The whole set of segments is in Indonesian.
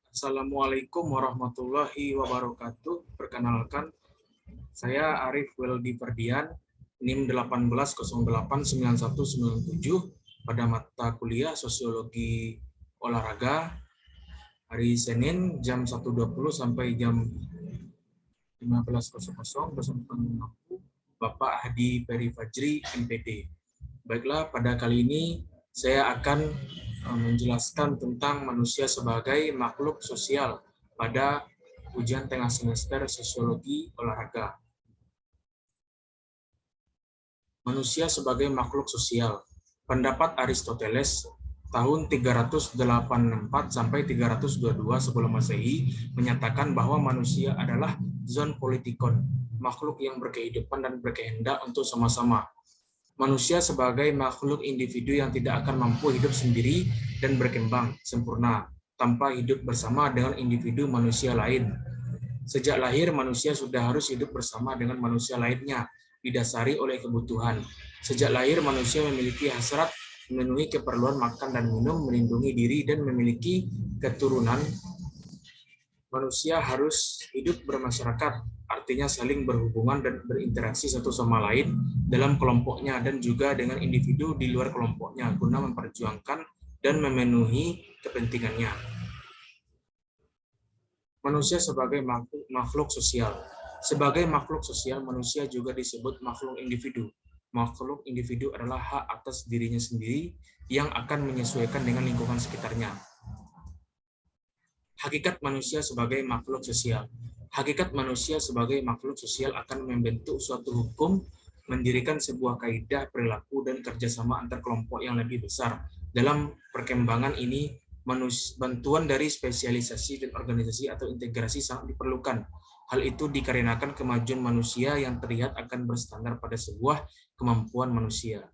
Assalamualaikum warahmatullahi wabarakatuh. Perkenalkan, saya Arif Weldi Ferdian, NIM 18089197 pada mata kuliah Sosiologi Olahraga hari Senin jam 1.20 sampai jam 15.00 bersama aku Bapak Hadi Peri Fajri, MPD. Baiklah, pada kali ini saya akan menjelaskan tentang manusia sebagai makhluk sosial pada ujian tengah semester Sosiologi Olahraga. Manusia sebagai makhluk sosial. Pendapat Aristoteles tahun 384 sampai 322 sebelum Masehi menyatakan bahwa manusia adalah zoon politikon, makhluk yang berkehidupan dan berkehendak untuk sama-sama. Manusia sebagai makhluk individu yang tidak akan mampu hidup sendiri dan berkembang sempurna tanpa hidup bersama dengan individu manusia lain. Sejak lahir, manusia sudah harus hidup bersama dengan manusia lainnya, didasari oleh kebutuhan. Sejak lahir, manusia memiliki hasrat memenuhi keperluan makan dan minum, melindungi diri, dan memiliki keturunan. Manusia harus hidup bermasyarakat, artinya saling berhubungan dan berinteraksi satu sama lain dalam kelompoknya dan juga dengan individu di luar kelompoknya guna memperjuangkan dan memenuhi kepentingannya. Manusia sebagai makhluk sosial. Sebagai makhluk sosial, manusia juga disebut makhluk individu. Makhluk individu adalah hak atas dirinya sendiri yang akan menyesuaikan dengan lingkungan sekitarnya. Hakikat manusia sebagai makhluk sosial. Hakikat manusia sebagai makhluk sosial akan membentuk suatu hukum, mendirikan sebuah kaidah perilaku dan kerjasama antar kelompok yang lebih besar. Dalam perkembangan ini, bantuan dari spesialisasi dan organisasi atau integrasi sangat diperlukan. Hal itu dikarenakan kemajuan manusia yang terlihat akan berstandar pada sebuah kemampuan manusia.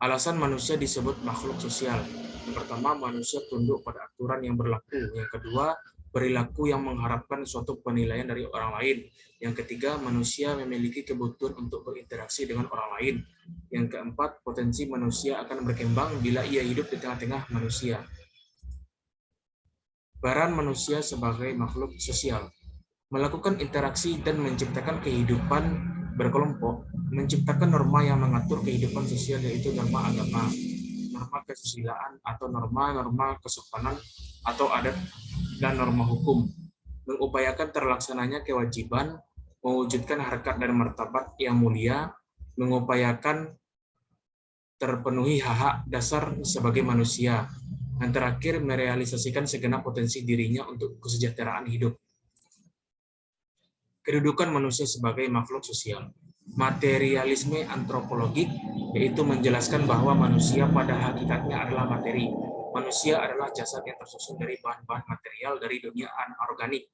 Alasan manusia disebut makhluk sosial. Yang pertama, manusia tunduk pada aturan yang berlaku. Yang kedua, perilaku yang mengharapkan suatu penilaian dari orang lain. Yang ketiga, manusia memiliki kebutuhan untuk berinteraksi dengan orang lain. Yang keempat, potensi manusia akan berkembang bila ia hidup di tengah-tengah manusia. Peran manusia sebagai makhluk sosial. Melakukan interaksi dan menciptakan kehidupan berkelompok, menciptakan norma yang mengatur kehidupan sosial, yaitu norma agama, norma kesusilaan atau norma-norma kesopanan atau adat, dan norma hukum, mengupayakan terlaksananya kewajiban, mewujudkan harkat dan martabat yang mulia, mengupayakan terpenuhi hak-hak dasar sebagai manusia, dan terakhir merealisasikan segenap potensi dirinya untuk kesejahteraan hidup. Kedudukan manusia sebagai makhluk sosial. Materialisme antropologik, yaitu menjelaskan bahwa manusia pada hakikatnya adalah materi. Manusia adalah jasad yang tersusun dari bahan-bahan material dari dunia anorganik.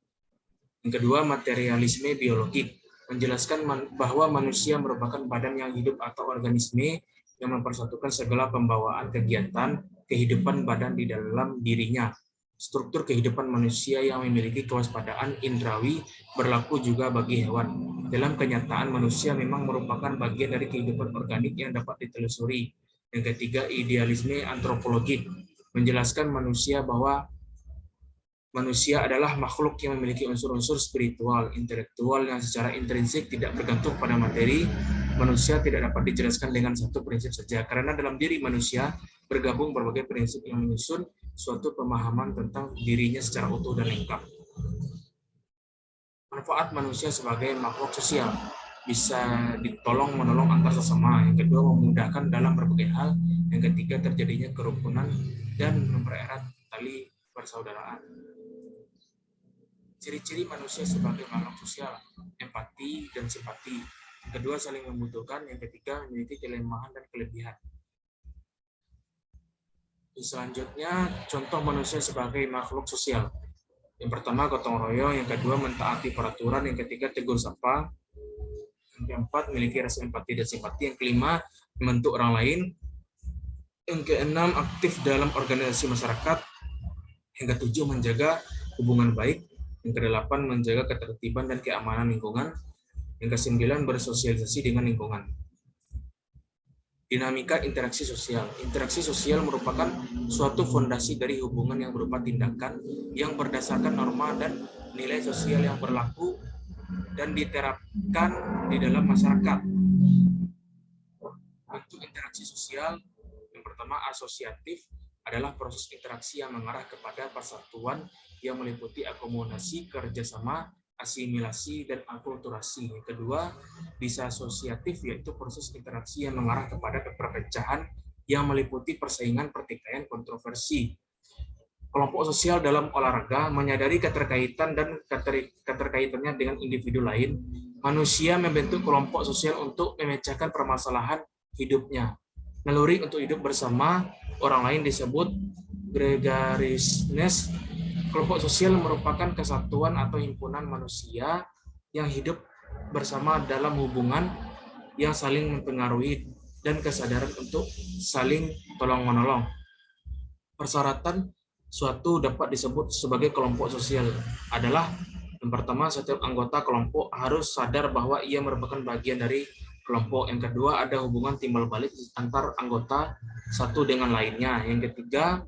Yang kedua, materialisme biologik, menjelaskan bahwa manusia merupakan badan yang hidup atau organisme yang mempersatukan segala pembawaan kegiatan kehidupan badan di dalam dirinya. Struktur kehidupan manusia yang memiliki kewaspadaan indrawi berlaku juga bagi hewan. Dalam kenyataan, manusia memang merupakan bagian dari kehidupan organik yang dapat ditelusuri. Yang ketiga, idealisme antropologik, menjelaskan bahwa manusia adalah makhluk yang memiliki unsur-unsur spiritual, intelektual yang secara intrinsik tidak bergantung pada materi. Manusia tidak dapat dijelaskan dengan satu prinsip saja, karena dalam diri manusia bergabung berbagai prinsip yang menyusun suatu pemahaman tentang dirinya secara utuh dan lengkap. Manfaat manusia sebagai makhluk sosial. Bisa ditolong-menolong antar sesama. Yang kedua, memudahkan dalam berbagai hal. Yang ketiga, terjadinya kerukunan dan mempererat tali persaudaraan. Ciri-ciri manusia sebagai makhluk sosial, empati dan simpati. Yang kedua, saling membutuhkan. Yang ketiga, memiliki kelemahan dan kelebihan. Selanjutnya, contoh manusia sebagai makhluk sosial. Yang pertama, gotong royong. Yang kedua, mentaati peraturan. Yang ketiga, tegur sapa. Yang keempat, memiliki rasa empati dan simpati. Yang kelima, membentuk orang lain. Yang keenam, aktif dalam organisasi masyarakat. Yang ketujuh, menjaga hubungan baik. Yang kedelapan, menjaga ketertiban dan keamanan lingkungan. Yang kesembilan, bersosialisasi dengan lingkungan. Dinamika interaksi sosial. Interaksi sosial merupakan suatu fondasi dari hubungan yang berupa tindakan yang berdasarkan norma dan nilai sosial yang berlaku dan diterapkan di dalam masyarakat. Bentuk interaksi sosial yang pertama asosiatif adalah proses interaksi yang mengarah kepada persatuan yang meliputi akomodasi, kerjasama, asimilasi, dan akulturasi. Yang kedua, disasosiatif yaitu proses interaksi yang mengarah kepada perpecahan yang meliputi persaingan, pertikaian, kontroversi. Kelompok sosial dalam olahraga menyadari keterkaitan dan keterkaitannya dengan individu lain. Manusia membentuk kelompok sosial untuk memecahkan permasalahan hidupnya. Naluri untuk hidup bersama orang lain disebut gregariousness. Kelompok sosial merupakan kesatuan atau himpunan manusia yang hidup bersama dalam hubungan yang saling mempengaruhi dan kesadaran untuk saling tolong-menolong. Persyaratan suatu dapat disebut sebagai kelompok sosial adalah yang pertama, setiap anggota kelompok harus sadar bahwa ia merupakan bagian dari kelompok. Yang kedua, ada hubungan timbal balik antar anggota satu dengan lainnya. Yang ketiga,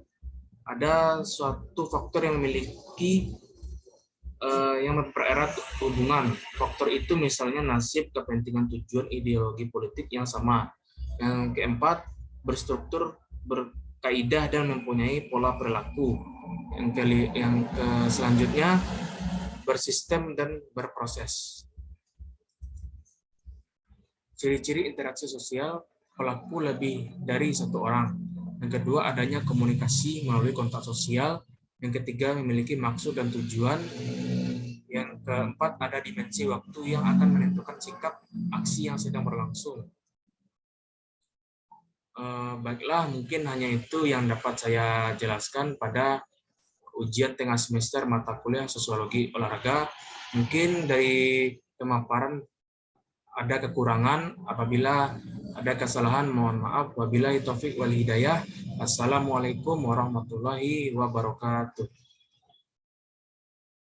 ada suatu faktor yang memiliki yang mempererat hubungan. Faktor itu misalnya nasib, kepentingan, tujuan, ideologi politik yang sama. Yang keempat, berstruktur, berkaidah dan mempunyai pola perilaku. Yang selanjutnya, bersistem dan berproses. Ciri-ciri interaksi sosial pelaku lebih dari satu orang. Yang kedua, adanya komunikasi melalui kontak sosial. Yang ketiga, memiliki maksud dan tujuan. Yang keempat, ada dimensi waktu yang akan menentukan sikap aksi yang sedang berlangsung. Baiklah, mungkin hanya itu yang dapat saya jelaskan pada ujian tengah semester mata kuliah sosiologi olahraga. Mungkin dari pemaparan ada kekurangan, apabila ada kesalahan mohon maaf. Wabillahi taufik wal hidayah. Assalamualaikum warahmatullahi wabarakatuh.